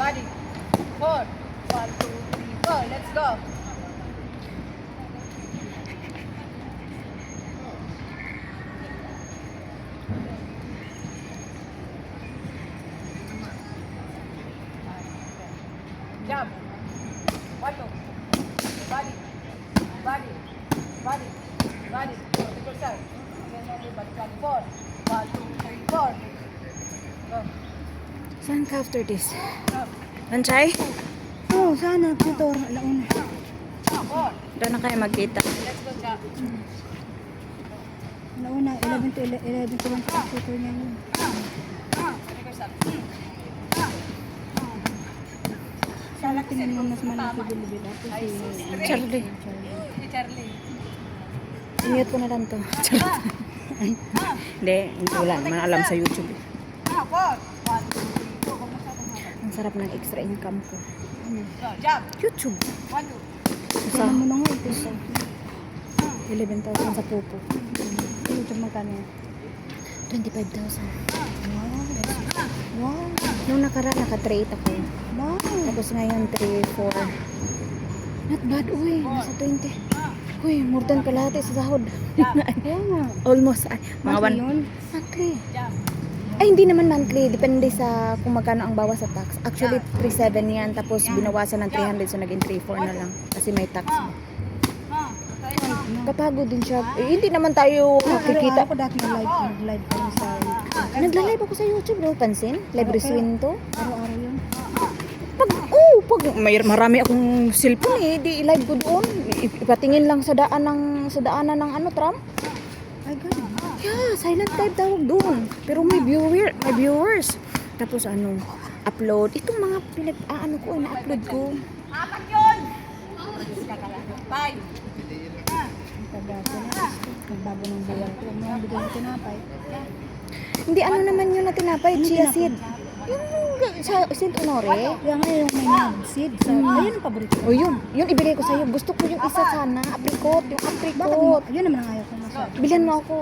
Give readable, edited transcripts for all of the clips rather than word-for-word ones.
Body. 4. 1, 2, 3, 4. Let's go. Jump. 1, 2. Body. Body. Body. Body. Take yourself. Again, only body. 4. 1, 2, 3, 4. Go. Saan ka after this? Up. Lanchay? Oo, sana. Dito, alauna. 4. Doon na kayo magkita. Let's go, jump. Alauna, 11 to 1 tutor niya yun. Take yourself. Sana tingnan mo mas malaki bilibila. Ay, sis. Charlie. Si Charlie. I-mute ko na lang to. Charot. Hindi, wala naman alam sa YouTube. 4. 1, 2, 3, 4. Ang sarap ng extra income ko. Go, jump. YouTube. 1, 2. Isa. Sana mo na nga ito. 11,000 sa pupo. YouTube magkano yan? 25,000. Wow. Nung nakaraan, naka-3 ako. Wow. Tapos ngayon, 3, 4. Not bad, uy. Nasa 20. Uy, more than kalahati sa sahod. Kaya nga. Almost. Ay, mga Monthly 1. yun? Monthly. Jump. Ay, hindi naman monthly. Depende sa kung magkano ang bawas sa tax. Actually, 3,700 yan. Tapos binawasan ng 300. So, naging 3,400 na lang. Kasi may tax. Kapagod din siya. Eh, hindi naman tayo Kikita nakikita. ko dati nag-live kami sa Nagla-live ako sa YouTube. Di mo pansin? Live resume to. araw-araw yun. Pag may marami akong cellphone eh, di i-live ko doon. Ipatingin lang sa daanan ng ano, tram. Ay, gano'n. Yeah, silent type tawag doon. Pero may viewers. Tapos ano, upload. Itong mga ano ko, na-upload ko. Apat yun! 5. Pagdato na. Nagbago ng buwan ko. Mga bigay ng tinapay. Hindi ano naman yun na tinapay, chia seed. Yung sa Saint Honore. Kaya nga yung may nag-seed. Ayun ang paborito ko. O yun ibigay ko sa'yo. Gusto ko yung isa sana, apricot, yung Bakit apricot. mo? Yun naman ang ayaw ko masyado. Bilhan mo ako.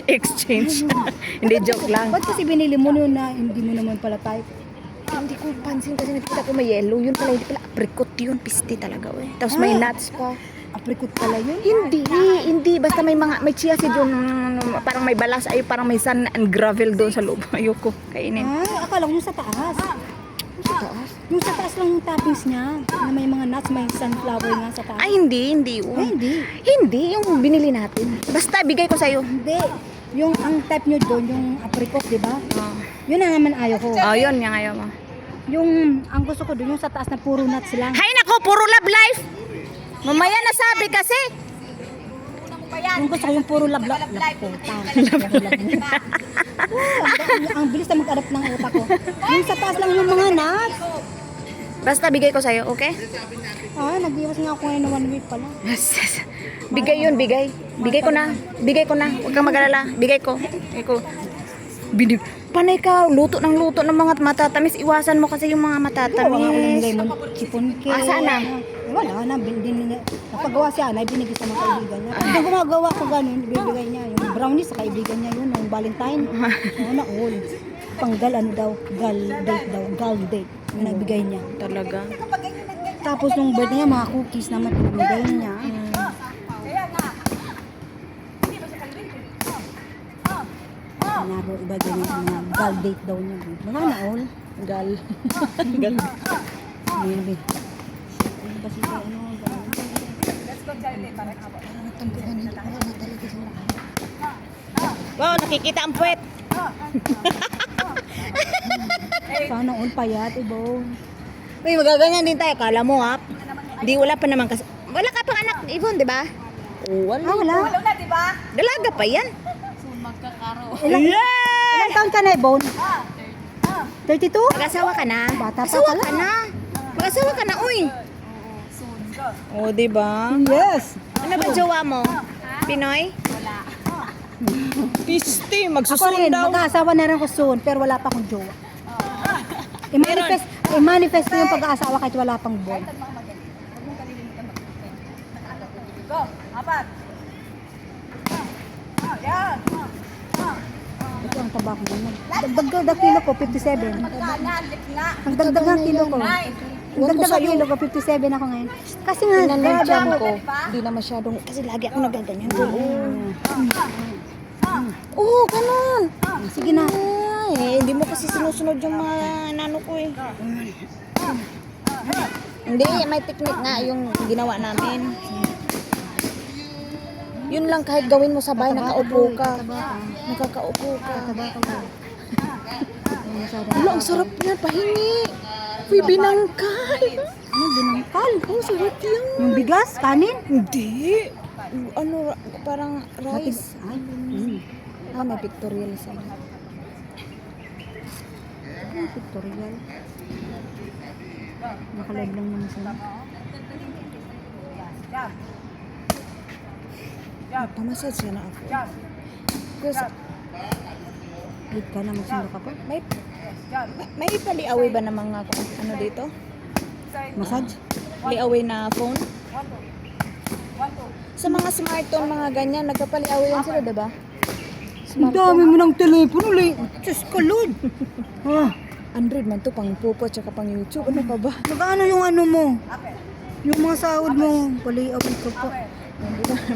Exchange. Hindi, joke lang. Ba't kasi binili mo yun na hindi mo naman pala type? Hindi ko pansin kasi nakita ko may yellow. Yun pala, hindi pala apricot yun. Pisti talaga, eh. Tapos may nuts pa. Apricot pala yun? Hindi. Basta may chia seed yung parang may balas. Ay, parang may sand and gravel doon sa loob. Ayoko kainin. Ay, akala ko yung sa taas. Sa taas. Yung sa taas lang yung toppings niya. Na may mga nuts, may sunflower nga sa taas. Ay, hindi. Ay, hindi. Hindi, yung binili natin. Basta, bigay ko sa'yo. Hindi. Yung ang type nyo doon, yung apricot, di ba? Yun ang naman ayaw ko. Oh, yun yung ayaw mo. Yung, ang gusto ko doon, yung sa taas na puro nuts lang. Hay nako, puro love life. Mamaya nasabi kasi. Yung gusto ko yung puro lab-lab. Ang bilis na mag-adapt ng utak ko. Yung sa taas lang yung mga nuts. Basta bigay ko sa'yo, okay? Ah, nag-iwas nga ako ngayon na 1 week pala. Bigay yun, bigay. Bigay ko na. Huwag kang mag-alala. Bigay ko. Panay ka, luto ng mga matatamis. Iwasan mo kasi yung mga Gawa nga ako ng matatamis. lemon chipon cake. Saan na? Wala na, napagawa siya na, binigay sa mga kaibigan niya. Pag gumagawa ko ganun, ibibigay niya. Yung brownies sa kaibigan niya yun, yung Valentine. Na all. Panggal ano daw, gal date. Yung nagbigay niya. Talaga. Tapos nung birthday niya, mga cookies naman pinamigay niya. Naro, ibagay niya mga gal date daw niya. Mga na all. Gal. Ayun, babe. Ayun ba siya, ano, ganun. Let's go, Charlie. Parang ako. Tangkuhan, hindi ko alam talaga sila. Wow, nakikita ang puwet. Sana all payat, ibo. Uy, magaganyan din tayo. Kala mo, ha? Di, wala pa naman kasi. Wala ka pang anak, Yvonne, di ba? Oh, wala. Wala. Wala na, di ba? Dalaga pa yan. Ilang taon ka na, Ibon? 32? Mag-asawa ka na. Bata pa Asawa pala. ka na. Mag-asawa ka na, uy. Oh, di ba? Yes. Ano ba jowa mo? Pinoy? Pisti, Ako rin, mag-aasawa na rin ako soon, pero wala pa akong jowa. I-manifest ko yung pag-aasawa kahit wala pang buwan. Go, apat. Yan. ang taba ko. Nagdagdag ka kilo ko, 57. Nagdagdag nga kilo ko. Nagdagdag nga kilo ko, 57 ako ngayon. Kasi nga, Tingnan mo yung grabe tiyan ako. ko. Hindi na masyadong, kasi lagi ako nagaganyan. Oo, ganun. Sige na. Ay, hindi mo kasi sinusunod yung mga nano ko eh. Hindi, may technique nga yung ginawa namin. Yun lang, kahit gawin mo sabay, nakaupo ka. Nakakaupo ka. Wala, ang sarap niya, pahingi. Uy, binangkal. Ano, binangkal? Oh, sarap yan. Yung bigas, kanin? Hindi. Ano, parang rice. Ay, May pictorial sila. tutorial. Nakalive lang naman sila. Pamassage siya na ako. Kasi, Wait ka na, magsundo ka pa. may paliaway ba na mga ano dito? Massage? Liaway na phone? Sa mga smartphone, mga ganyan, nagkapaliaway yan sila, diba? Ang dami mo ng telepono, Lay. Diyos ka, Lord. Android man to, pang pupo, tsaka pang YouTube. Ano ka ba? Magkano yung ano mo? Yung mga sahod mo. Pali, awit ko po.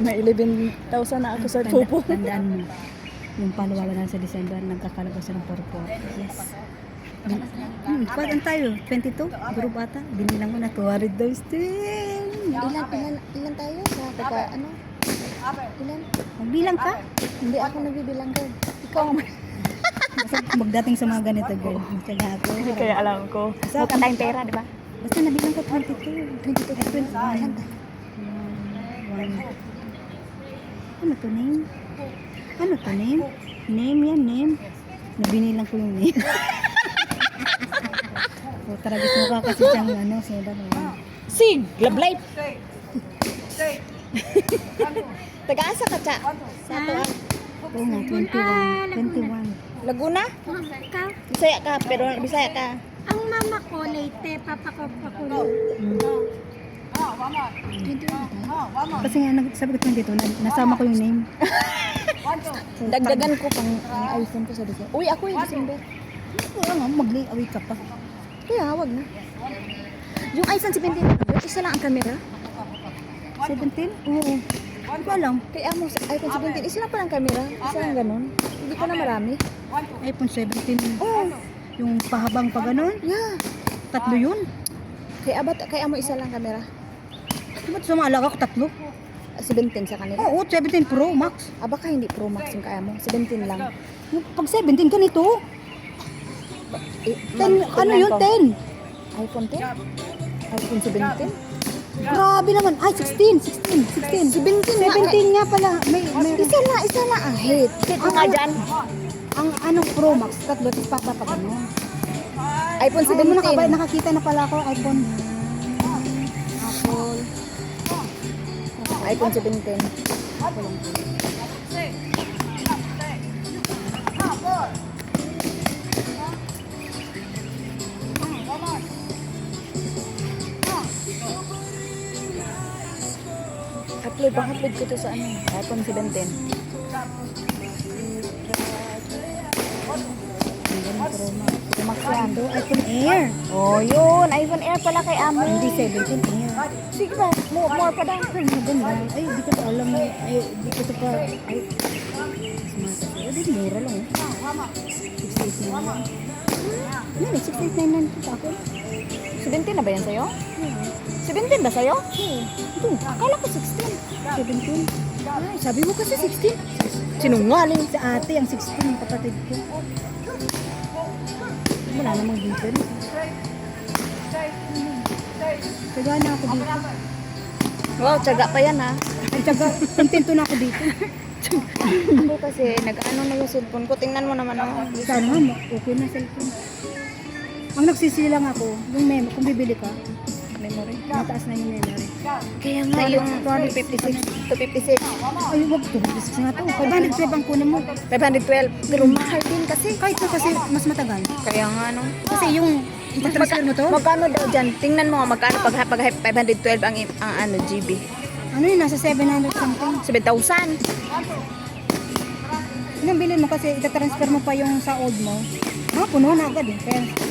May 11,000 na ako sa pupo. Tandaan mo. Yung panawagan na sa December, nagkakalabas ng 4-4. Yes. Pag tayo? 22? Group ata? Binilang mo na 200 daw still. Ilan tayo? Sa taga, ano? Ilan? Magbilang ka? Hindi ako nagbibilang girl. Ikaw ang Magdating sa mga ganito, girl. Magtsaga ako. kaya alam ko. Sa Mukha tayong pera, di ba? Basta nabilang ko 22. 21. Ano to, name? Ano to, name? Name yan, name. Nabinilang ko yung name. O, taragis mo ka kasi siyang ano, soda na. Sig! Love life! Taga-asa ka, Cha? Sa ito, Oo nga, 21. Laguna? Ikaw? Bisaya ka, pero Bisaya ka. Ang mama ko, Leyte, papa ko, Pakulo. Kasi nga, sabi ko dito, nasama ko yung name. Dagdagan ko pang iPhone ko sa December. Uy, ako yung December. Oo nga, mag-away ka pa. Kaya, wag na. Yung iPhone 17, isa lang ang camera. 17? Oo. Hindi ko alam. Kaya mo, sa iPhone 17, isa lang pa ang camera. Isa lang ganun. Hindi ko na marami. iPhone 17. Oh, Yung pahabang pa ganun. yeah. Tatlo yun. Kaya mo isa lang camera. Ba't sumalaga ko tatlo? 17 sa kanila. Oo, 17 Pro Max. Baka hindi Pro Max yung kaya mo. 17 lang. Yung pag 17 ganito. Eh, 10, ano yun, 10? iPhone 10? iPhone 17? Grabe naman. Ay, 16. 17 nga. 17 nga pala. May Isa na ang hit. Hit mo nga dyan. ang anong Pro Max, tatlo, tapos papa pa ganun. iPhone Ay, mo 17. nakakita na pala ako, iPhone. iPhone 17. Upload ko to sa ano, iPhone 17. Pro Max yan. Ito, iPhone Air. Oh, yun. iPhone Air pala kay Amo. Hindi 17 Air. Sige ba? More pa daw. Ay, maganda. Ay, di ko pa alam. Ay, di ko pa. Ay, smart. Ay, di mura lang. 689. Ano, 689 pa ako. 17 na ba yan sa'yo? 17 ba sa'yo? Ito, akala ko 16. 17. Ay, sabi mo kasi 16. Sinungaling. Sa ate, ang 16 ng kapatid ko. Wala namang dito. Taga na ako dito. Wow, tsaga pa yan ha. Ay, taga, kontento na ako dito. Ako kasi, nag-ano na yung cellphone ko. Tingnan mo naman ako. Sana nga, okay na cellphone. Ang nagsisilang ako, yung memo, kung bibili ka, Memory. mataas na yung memory. Kaya nga yung 256 to 56. Ay, wag to. Gusto nga to. 512 ang kunin mo. 512. Pero mahal din kasi. Kahit to kasi mas matagal. Kaya nga no. Kasi yung transfer mo to, Magkano daw dyan? Tingnan mo magkano pag 512 ang ano GB. ano yun, nasa 700 something. 7,000. Yung bilhin mo kasi itatransfer mo pa yung sa old mo. Puno na agad eh. Kaya